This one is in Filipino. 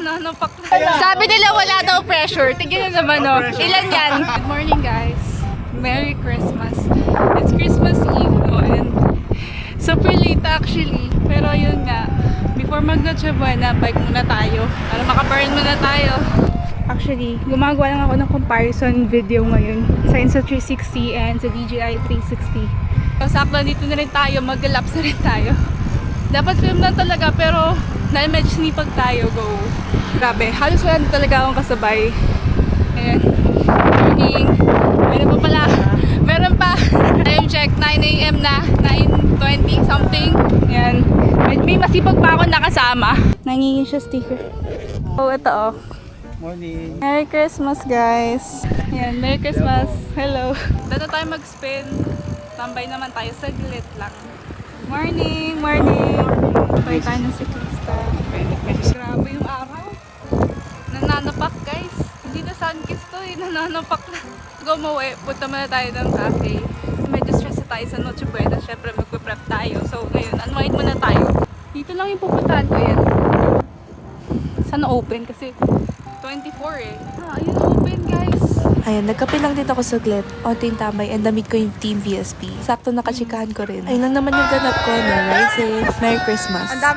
nananapak na. Sabi nila wala daw pressure. Tignan nyo naman, no? Ilan yan? Good morning, guys. Merry Christmas. It's Christmas Eve, no? And super late actually. Pero yun nga, before mag-Noche Buena, bike muna tayo. Para makaburn muna tayo. Actually, gumagawa lang ako ng comparison video ngayon sa Insta360 and sa DJI 360. So, sakto dito na rin tayo, mag-laps na rin tayo. Dapat film lang talaga, pero dahil medyo sinipag tayo, go. Grabe, halos wala na talaga akong kasabay. Ayan, morning. Meron pa pala, meron pa. Time check, 9 AM na, 9:20 something. Ayan, may masipag pa ako nakasama. Nangingin siya sticker. Oh, ito oh. Morning. Merry Christmas, guys. Ayan, Merry Christmas. Hello. Dito tayo mag-spin. Tambay naman tayo, saglit lang. Morning, morning. Tambay tayo ng siklista. Grabe yung araw. Nananapak, guys. Hindi na sunkiss to eh. Nananapak na. Gumawa, punta muna tayo ng cafe. Medyo stress tayo sa Noche Buena. Siyempre, magpe-prep tayo. So, ngayon, unwind muna tayo. Dito lang yung pupuntahan ko yan. Sana open kasi 24 eh. Ayun, open guys. Ayan, nagkape lang din ako saglit. Onting tambay and damit ko yung Team VSP. Sakto nakachikahan ko rin. Ayun lang naman yung ganap ko. No? Ride safe. Merry Christmas. Ang dami